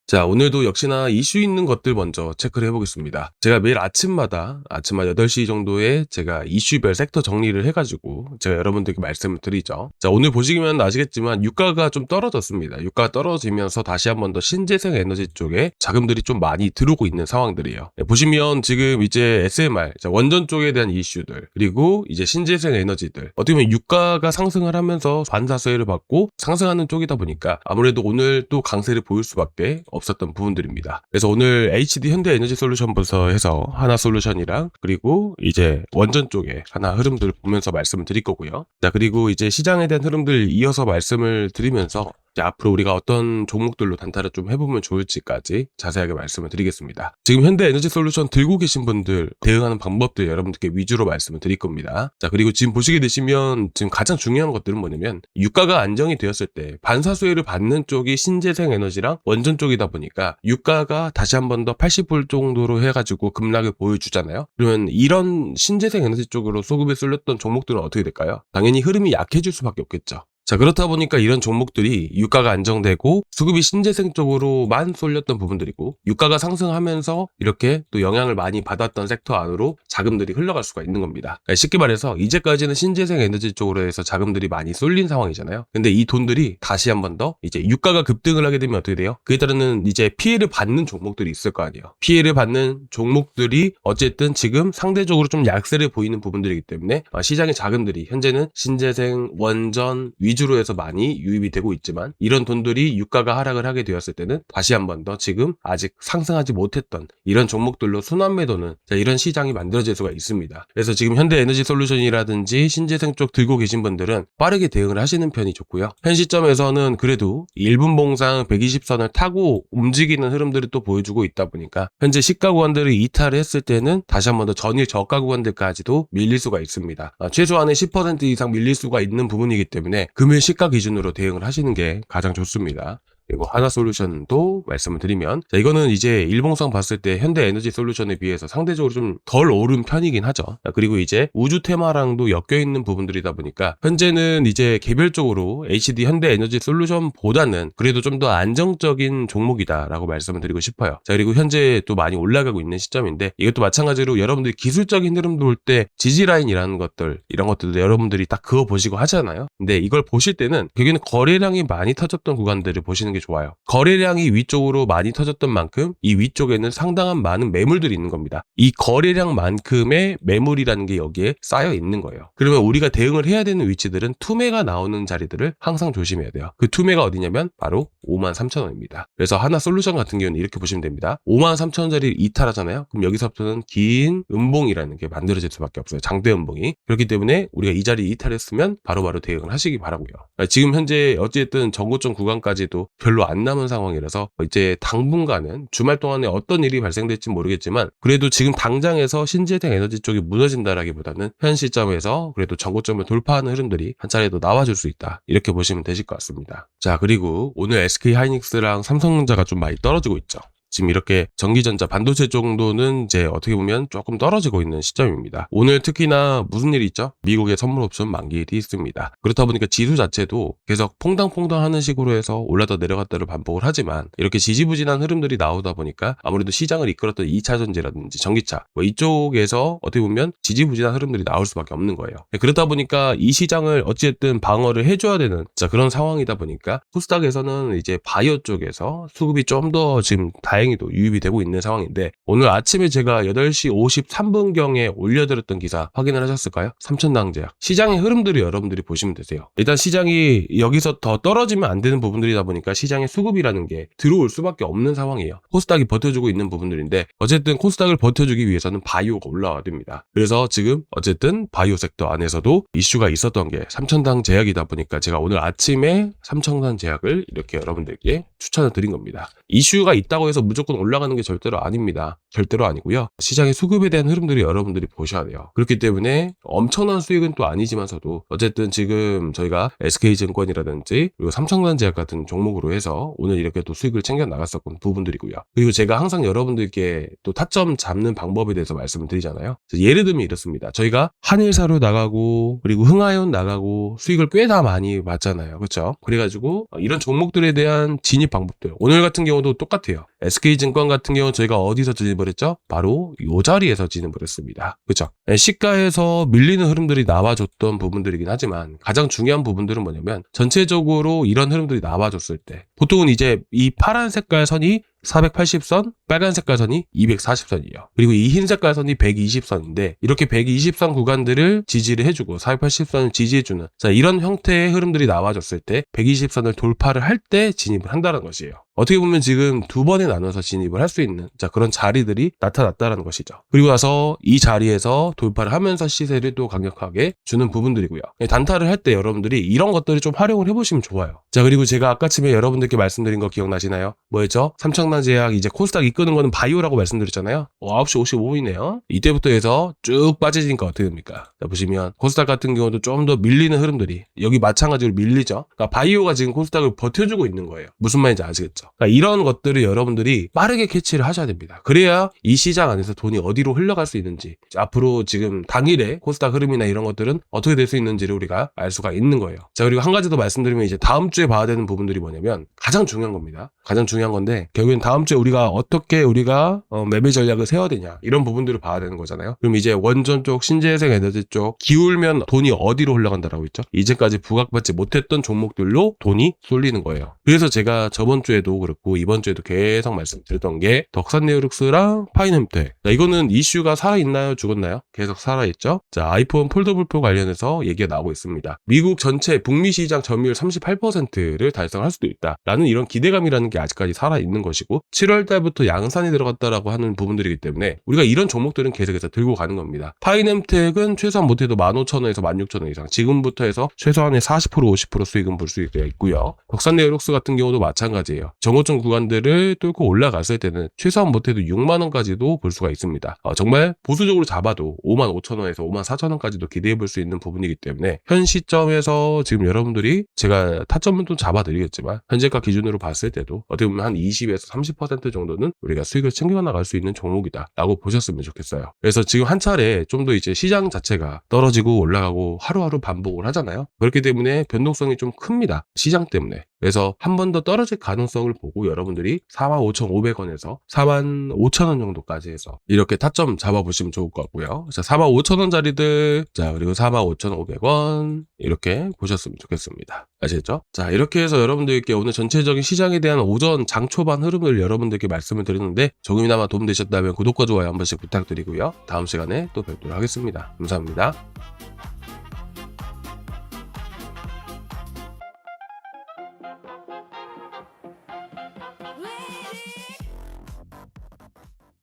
자, 오늘도 역시나 이슈 있는 것들 먼저 체크를 해보겠습니다. 제가 매일 아침마다 8시 정도에 제가 이슈별 섹터 정리를 해가지고 제가 여러분들께 말씀을 드리죠. 자, 오늘 보시면 아시겠지만 유가가 좀 떨어졌습니다. 유가가 떨어지면서 다시 한번 더 신재생 에너지 쪽에 자금들이 좀 많이 들어오고 있는 상황들이에요. 네, 보시면 지금 이제 SMR, 자, 원전 쪽에 대한 이슈들, 그리고 이제 신재생 에너지들, 어떻게 보면 유가가 상승을 하면서 반사세를 받고 상승하는 쪽이다 보니까 아무래도 오늘 또 강세를 보일 수밖에 없었던 부분들입니다. 그래서 오늘 HD 현대에너지솔루션부터 해서 하나솔루션이랑 그리고 이제 원전 쪽에 하나 흐름들 보면서 말씀을 드릴 거고요. 자, 그리고 이제 시장에 대한 흐름들 이어서 말씀을 드리면서 앞으로 우리가 어떤 종목들로 단타를 좀 해보면 좋을지까지 자세하게 말씀을 드리겠습니다. 지금 현대에너지솔루션 들고 계신 분들 대응하는 방법들 여러분들께 위주로 말씀을 드릴 겁니다. 자, 그리고 지금 보시게 되시면 지금 가장 중요한 것들은 뭐냐면 유가가 안정이 되었을 때 반사수혜를 받는 쪽이 신재생 에너지랑 원전 쪽이다 보니까 유가가 다시 한 번 더 80불 정도로 해가지고 급락을 보여주잖아요. 그러면 이런 신재생 에너지 쪽으로 소급에 쏠렸던 종목들은 어떻게 될까요? 당연히 흐름이 약해질 수밖에 없겠죠. 자, 그렇다 보니까 이런 종목들이 유가가 안정되고 수급이 신재생 쪽으로만 쏠렸던 부분들이고 유가가 상승하면서 이렇게 또 영향을 많이 받았던 섹터 안으로 자금들이 흘러갈 수가 있는 겁니다. 그러니까 쉽게 말해서 이제까지는 신재생 에너지 쪽으로 해서 자금들이 많이 쏠린 상황이잖아요. 근데 이 돈들이 다시 한 번 더 이제 유가가 급등을 하게 되면 어떻게 돼요? 그에 따르는 이제 피해를 받는 종목들이 있을 거 아니에요. 피해를 받는 종목들이 어쨌든 지금 상대적으로 좀 약세를 보이는 부분들이기 때문에 시장의 자금들이 현재는 신재생, 원전, 위주로 해서 많이 유입이 되고 있지만 이런 돈들이 유가가 하락을 하게 되었을 때는 다시 한 번 더 지금 아직 상승하지 못했던 이런 종목들로 순환 매도는 이런 시장이 만들어질 수가 있습니다. 그래서 지금 현대에너지솔루션이라든지 신재생 쪽 들고 계신 분들은 빠르게 대응을 하시는 편이 좋고요. 현 시점에서는 그래도 1분 봉상 120선을 타고 움직이는 흐름들을 또 보여주고 있다 보니까 현재 시가 구간들을 이탈을 했을 때는 다시 한 번 더 전일 저가 구간들까지도 밀릴 수가 있습니다. 최소한의 10% 이상 밀릴 수가 있는 부분이기 때문에 금일 시가 기준으로 대응을 하시는 게 가장 좋습니다. 그리고 하나솔루션도 말씀을 드리면 이거는 이제 일봉상 봤을 때 현대에너지솔루션에 비해서 상대적으로 좀 덜 오른 편이긴 하죠. 그리고 이제 우주 테마랑도 엮여있는 부분들이다 보니까 현재는 이제 개별적으로 HD 현대에너지솔루션보다는 그래도 좀 더 안정적인 종목이다라고 말씀을 드리고 싶어요. 자, 그리고 현재 또 많이 올라가고 있는 시점인데 이것도 마찬가지로 여러분들이 기술적인 흐름 볼 때 지지라인이라는 것들 이런 것들도 여러분들이 딱 그어보시고 하잖아요. 근데 이걸 보실 때는 여기는 거래량이 많이 터졌던 구간들을 보시는 게 좋아요. 거래량이 위쪽으로 많이 터졌던 만큼 이 위쪽에는 상당한 많은 매물들이 있는 겁니다. 이 거래량만큼의 매물이라는 게 여기에 쌓여 있는 거예요. 그러면 우리가 대응을 해야 되는 위치들은 투매가 나오는 자리들을 항상 조심해야 돼요. 그 투매가 어디냐면 바로 53,000원입니다. 그래서 하나솔루션 같은 경우는 이렇게 보시면 됩니다. 53,000원짜리 이탈하잖아요. 그럼 여기서부터는 긴 음봉이라는 게 만들어질 수밖에 없어요. 장대 음봉이. 그렇기 때문에 우리가 이 자리 이탈했으면 바로바로 대응을 하시기 바라고요. 지금 현재 어쨌든 전고점 구간까지도 별로 안 남은 상황이라서 이제 당분간은 주말 동안에 어떤 일이 발생될지 모르겠지만 그래도 지금 당장에서 신재생 에너지 쪽이 무너진다라기보다는 현 시점에서 그래도 전고점을 돌파하는 흐름들이 한 차례 더 나와줄 수 있다. 이렇게 보시면 되실 것 같습니다. 자, 그리고 오늘 SK하이닉스랑 삼성전자가 좀 많이 떨어지고 있죠. 지금 이렇게 전기전자 반도체 정도는 이제 어떻게 보면 조금 떨어지고 있는 시점입니다. 오늘 특히나 무슨 일이 있죠? 미국의 선물 옵션 만기일이 있습니다. 그렇다 보니까 지수 자체도 계속 퐁당퐁당 하는 식으로 해서 올랐다 내려갔다를 반복을 하지만 이렇게 지지부진한 흐름들이 나오다 보니까 아무래도 시장을 이끌었던 2차전지라든지 전기차 이쪽에서 어떻게 보면 지지부진한 흐름들이 나올 수밖에 없는 거예요. 그렇다 보니까 이 시장을 어찌됐든 방어를 해줘야 되는 그런 상황이다 보니까 코스닥에서는 이제 바이오 쪽에서 수급이 좀 더 지금 다행히도 유입이 되고 있는 상황인데 오늘 아침에 제가 8시 53분경에 올려드렸던 기사 확인을 하셨을까요? 삼천당 제약. 시장의 흐름들을 여러분들이 보시면 되세요. 일단 시장이 여기서 더 떨어지면 안 되는 부분들이다 보니까 시장의 수급이라는 게 들어올 수밖에 없는 상황이에요. 코스닥이 버텨주고 있는 부분들인데 어쨌든 코스닥을 버텨주기 위해서는 바이오가 올라와야 됩니다. 그래서 지금 어쨌든 바이오 섹터 안에서도 이슈가 있었던 게 삼천당 제약이다 보니까 제가 오늘 아침에 삼천당 제약을 이렇게 여러분들께 추천을 드린 겁니다. 이슈가 있다고 해서 무조건 올라가는 게 절대로 아닙니다. 절대로 아니고요. 시장의 수급에 대한 흐름들이 여러분들이 보셔야 돼요. 그렇기 때문에 엄청난 수익은 또 아니지만서도 어쨌든 지금 저희가 SK증권이라든지 그리고 삼성전자제약 같은 종목으로 해서 오늘 이렇게 또 수익을 챙겨 나갔었던 부분들이고요. 그리고 제가 항상 여러분들께 또 타점 잡는 방법에 대해서 말씀을 드리잖아요. 예를 들면 이렇습니다. 저희가 한일사료 나가고 그리고 흥하연 나가고 수익을 꽤 다 많이 봤잖아요. 그렇죠? 그래가지고 이런 종목들에 대한 진입 방법들 오늘 같은 경우도 똑같아요. SK증권 같은 경우 저희가 어디서 진입을 했죠? 바로 이 자리에서 진입을 했습니다. 그렇죠? 시가에서 밀리는 흐름들이 나와줬던 부분들이긴 하지만 가장 중요한 부분들은 뭐냐면 전체적으로 이런 흐름들이 나와줬을 때 보통은 이제 이 파란 색깔 선이 480선, 빨간 색깔 선이 240선이에요. 그리고 이 흰 색깔 선이 120선인데 이렇게 120선 구간들을 지지를 해주고 480선을 지지해주는 자 이런 형태의 흐름들이 나와줬을 때 120선을 돌파를 할 때 진입을 한다는 것이에요. 어떻게 보면 지금 두 번에 나눠서 진입을 할 수 있는 자 그런 자리들이 나타났다는 것이죠. 그리고 나서 이 자리에서 돌파를 하면서 시세를 또 강력하게 주는 부분들이고요. 단타를 할 때 여러분들이 이런 것들을 좀 활용을 해보시면 좋아요. 자 그리고 제가 아까쯤에 여러분들께 말씀드린 거 기억나시나요? 뭐였죠? 삼성전자제약 이제 코스닥 이끄는 거는 바이오라고 말씀드렸잖아요. 9시 55분이네요. 이때부터 해서 쭉 빠지니까 어떻게 됩니까? 자 보시면 코스닥 같은 경우도 좀 더 밀리는 흐름들이 여기 마찬가지로 밀리죠. 그러니까 바이오가 지금 코스닥을 버텨주고 있는 거예요. 무슨 말인지 아시겠죠? 그러니까 이런 것들을 여러분들이 빠르게 캐치를 하셔야 됩니다. 그래야 이 시장 안에서 돈이 어디로 흘러갈 수 있는지 앞으로 지금 당일에 코스닥 흐름이나 이런 것들은 어떻게 될 수 있는지를 우리가 알 수가 있는 거예요. 자 그리고 한 가지 더 말씀드리면 이제 다음 주에 봐야 되는 부분들이 뭐냐면 가장 중요한 겁니다. 가장 중요한 건데 결국엔 다음 주에 우리가 어떻게 우리가 매매 전략을 세워야 되냐 이런 부분들을 봐야 되는 거잖아요. 그럼 이제 원전 쪽 신재생 에너지 쪽 기울면 돈이 어디로 흘러간다라고 했죠? 이제까지 부각받지 못했던 종목들로 돈이 쏠리는 거예요. 그래서 제가 저번 주에도 그렇고 이번 주에도 계속 말씀드렸던 게 덕산네오룩스랑 파인햄텍 자 이거는 이슈가 살아있나요? 죽었나요? 계속 살아있죠? 자 아이폰 폴더블4 관련해서 얘기가 나오고 있습니다. 미국 전체 북미 시장 점유율 38%를 달성할 수도 있다 라는 이런 기대감이라는 게 아직까지 살아있는 것이고 7월 달부터 양산이 들어갔다라고 하는 부분들이기 때문에 우리가 이런 종목들은 계속해서 들고 가는 겁니다. 파인햄텍은 최소한 못해도 15,000원에서 16,000원 이상 지금부터 해서 최소한의 40% 50% 수익은 볼 수 있고요. 덕산네오룩스 같은 경우도 마찬가지예요. 정고점 구간들을 뚫고 올라갔을 때는 최소한 못해도 6만원까지도 볼 수가 있습니다. 정말 보수적으로 잡아도 55,000원에서 54,000원까지도 기대해 볼 수 있는 부분이기 때문에 현 시점에서 지금 여러분들이 제가 타점은 또 잡아드리겠지만 현재가 기준으로 봤을 때도 어떻게 보면 한 20에서 30% 정도는 우리가 수익을 챙겨 나갈 수 있는 종목이다 라고 보셨으면 좋겠어요. 그래서 지금 한 차례 좀 더 이제 시장 자체가 떨어지고 올라가고 하루하루 반복을 하잖아요. 그렇기 때문에 변동성이 좀 큽니다. 시장 때문에. 그래서 한 번 더 떨어질 가능성을 보고 여러분들이 45,500원에서 45,000원 정도까지 해서 이렇게 타점 잡아보시면 좋을 것 같고요. 자, 45,000원짜리들 자 그리고 45,500원 이렇게 보셨으면 좋겠습니다. 아시겠죠? 자 이렇게 해서 여러분들께 오늘 전체적인 시장에 대한 오전 장 초반 흐름을 여러분들께 말씀을 드렸는데 조금이나마 도움되셨다면 구독과 좋아요 한 번씩 부탁드리고요. 다음 시간에 또 뵙도록 하겠습니다. 감사합니다.